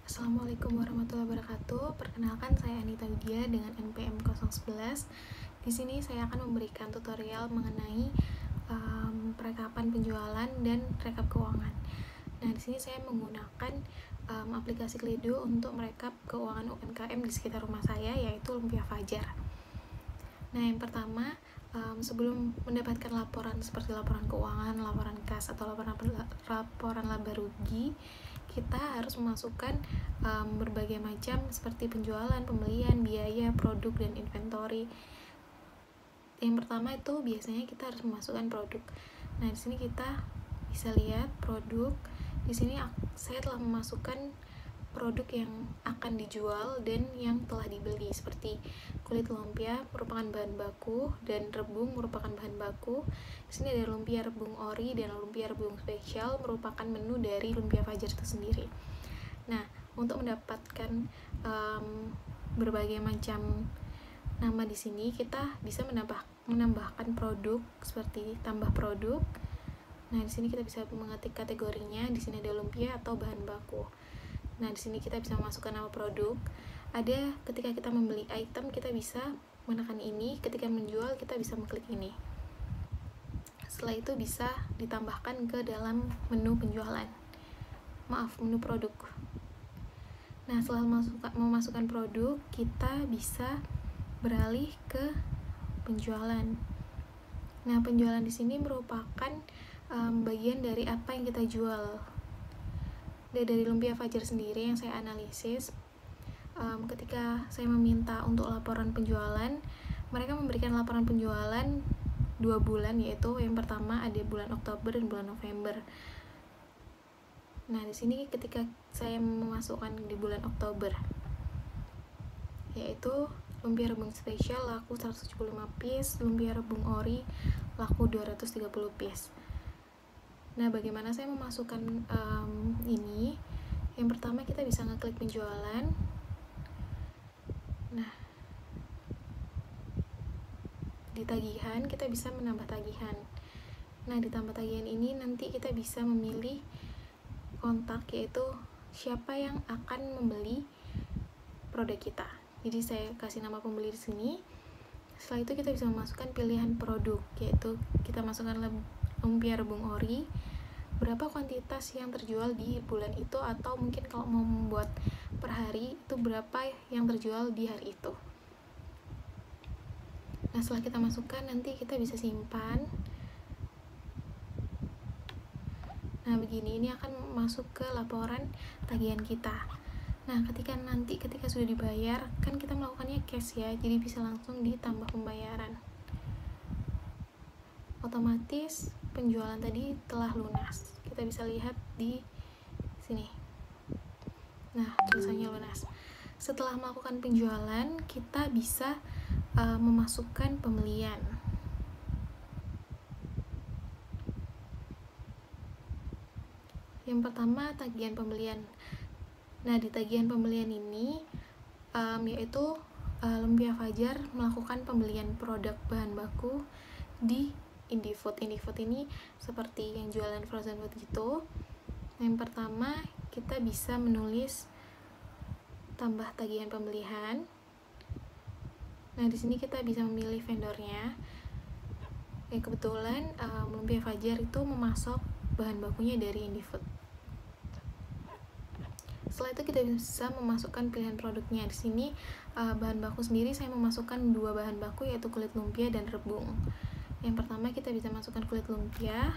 Assalamualaikum warahmatullahi wabarakatuh. Perkenalkan, saya Anita Widya dengan NPM 011. Di sini saya akan memberikan tutorial mengenai perekapan penjualan dan rekap keuangan. Nah, di sini saya menggunakan aplikasi Kelido untuk merekap keuangan UMKM di sekitar rumah saya, yaitu Lumpia Fajar. Nah, yang pertama, sebelum mendapatkan laporan seperti laporan keuangan, laporan kas, atau laporan laba rugi, kita harus memasukkan berbagai macam seperti penjualan, pembelian, biaya, produk, dan inventory. Yang pertama itu biasanya kita harus memasukkan produk. Nah, di sini kita bisa lihat produk. Di sini saya telah memasukkan produk yang akan dijual dan yang telah dibeli, seperti kulit lumpia merupakan bahan baku dan rebung merupakan bahan baku. Di sini ada lumpia rebung ori dan lumpia rebung spesial, merupakan menu dari Lumpia Fajar itu sendiri. Nah, untuk mendapatkan berbagai macam nama di sini, kita bisa menambahkan produk seperti tambah produk. Nah, di sini kita bisa mengetik kategorinya. Di sini ada lumpia atau bahan baku. Nah, di sini kita bisa memasukkan nama produk. Ada ketika kita membeli item, kita bisa menekan ini. Ketika menjual, kita bisa mengklik ini. Setelah itu bisa ditambahkan ke dalam menu penjualan. Menu produk. Nah, setelah memasukkan produk, kita bisa beralih ke penjualan. Nah, penjualan di sini merupakan bagian dari apa yang kita jual. Dari Lumpia Fajar sendiri yang saya analisis, ketika saya meminta untuk laporan penjualan, mereka memberikan laporan penjualan 2 bulan, yaitu yang pertama ada bulan Oktober dan bulan November. Nah, di sini ketika saya memasukkan di bulan Oktober, yaitu lumpia rebung spesial laku 175 piece, lumpia rebung ori laku 230 piece. Nah, bagaimana saya memasukkan ini? Yang pertama, kita bisa ngeklik penjualan. Nah, di tagihan kita bisa menambah tagihan. Nah, di tambah tagihan ini nanti kita bisa memilih kontak, yaitu siapa yang akan membeli produk kita. Jadi saya kasih nama pembeli di sini. Setelah itu kita bisa memasukkan pilihan produk, yaitu kita masukkan lumpia rebung ori, berapa kuantitas yang terjual di bulan itu, atau mungkin kalau mau membuat per hari itu berapa yang terjual di hari itu. Nah, setelah kita masukkan, nanti kita bisa simpan. Nah, begini, ini akan masuk ke laporan tagihan kita. Nah, ketika sudah dibayar, kan kita melakukannya cash ya, jadi bisa langsung ditambah pembayaran. Otomatis penjualan tadi telah lunas. Kita bisa lihat di sini. Nah, tulisannya lunas. Setelah melakukan penjualan, kita bisa memasukkan pembelian. Yang pertama, tagihan pembelian. Nah, di tagihan pembelian ini yaitu Lumpia Fajar melakukan pembelian produk bahan baku di Indyfood. Indyfood ini seperti yang jualan frozen food gitu. Yang pertama, kita bisa menulis tambah tagihan pembelian. Nah, di sini kita bisa memilih vendornya. Kebetulan Lumpia Fajar itu memasok bahan bakunya dari Indyfood. Setelah itu kita bisa memasukkan pilihan produknya. Di sini bahan baku sendiri saya memasukkan 2 bahan baku, yaitu kulit lumpia dan rebung. Yang pertama, kita bisa masukkan kulit lumpia,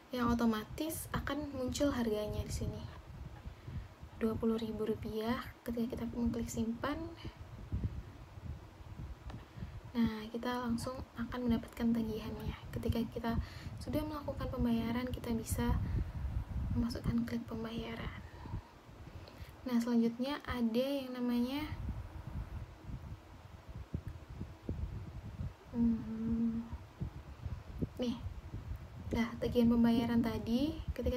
yang otomatis akan muncul harganya di sini. Rp20.000 ketika kita mengklik simpan. Nah, kita langsung akan mendapatkan tagihannya. Ketika kita sudah melakukan pembayaran, kita bisa memasukkan klik pembayaran. Nah, selanjutnya ada yang namanya tagihan pembayaran tadi. Ketika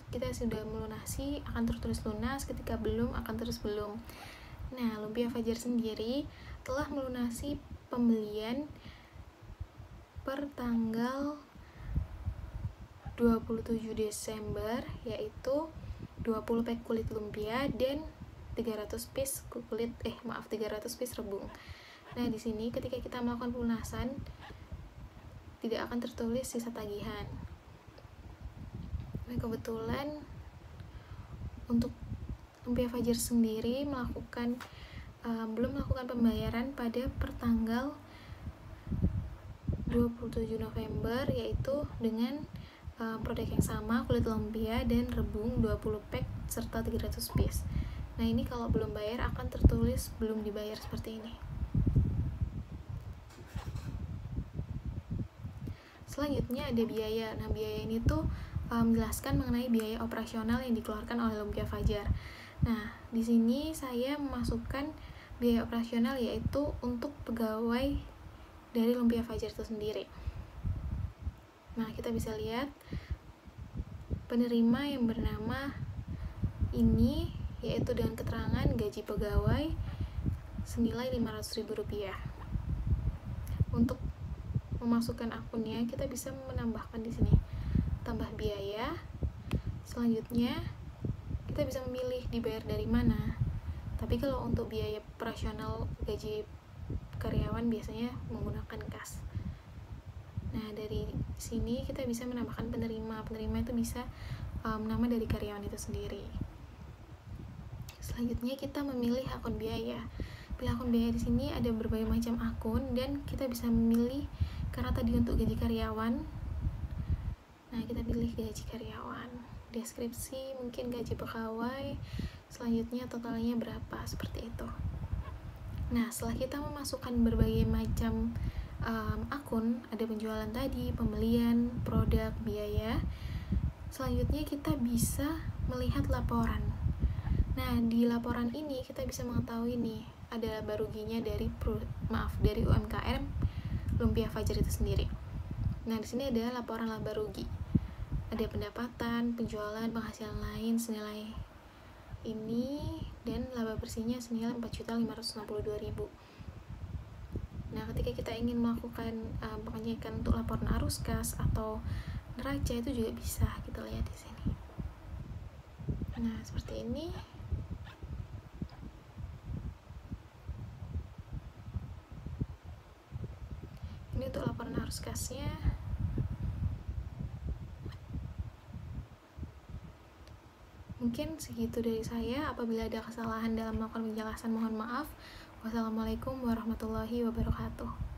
kita sudah melunasi, akan tertulis lunas. Ketika belum, akan terus belum. Nah, Lumpia Fajar sendiri telah melunasi pembelian per tanggal 27 Desember, yaitu 20 pack kulit lumpia dan 300 piece 300 piece rebung. Nah, di sini ketika kita melakukan pelunasan tidak akan tertulis sisa tagihan. Nah, kebetulan untuk Lumpia Fajar sendiri belum melakukan pembayaran pada pertanggal 27 November, yaitu dengan produk yang sama, kulit lumpia dan rebung 20 pack serta 300 piece. Nah, ini kalau belum bayar akan tertulis belum dibayar seperti ini. Selanjutnya ada biaya. Nah, biaya ini tuh menjelaskan mengenai biaya operasional yang dikeluarkan oleh Lumpia Fajar. Nah, di sini saya memasukkan biaya operasional, yaitu untuk pegawai dari Lumpia Fajar itu sendiri. Nah, kita bisa lihat penerima yang bernama ini, yaitu dengan keterangan gaji pegawai senilai Rp500.000. Untuk memasukkan akunnya, kita bisa menambahkan di sini tambah biaya. Selanjutnya kita bisa memilih dibayar dari mana. Tapi kalau untuk biaya operasional gaji karyawan biasanya menggunakan kas. Nah, dari sini kita bisa menambahkan penerima. Penerima itu bisa nama dari karyawan itu sendiri. Selanjutnya kita memilih akun biaya. Pilih akun biaya di sini ada berbagai macam akun dan kita bisa memilih, karena tadi untuk gaji karyawan. Nah, kita pilih gaji karyawan. Deskripsi mungkin gaji pegawai. Selanjutnya totalnya berapa, seperti itu. Nah, setelah kita memasukkan berbagai macam akun, ada penjualan tadi, pembelian, produk, biaya. Selanjutnya kita bisa melihat laporan. Nah, di laporan ini kita bisa mengetahui nih ada laba ruginya dari UMKM Lumpia Fajar itu sendiri. Nah, di sini ada laporan laba rugi. Ada pendapatan, penjualan, penghasilan lain senilai ini, dan laba bersihnya senilai Rp4.562.000. Nah, ketika kita ingin melakukan pengecekan untuk laporan arus kas atau neraca, itu juga bisa kita lihat di sini. Nah, seperti ini. Ini untuk laporan arus kasnya. Mungkin segitu dari saya. Apabila ada kesalahan dalam melakukan penjelasan, mohon maaf. Wassalamualaikum warahmatullahi wabarakatuh.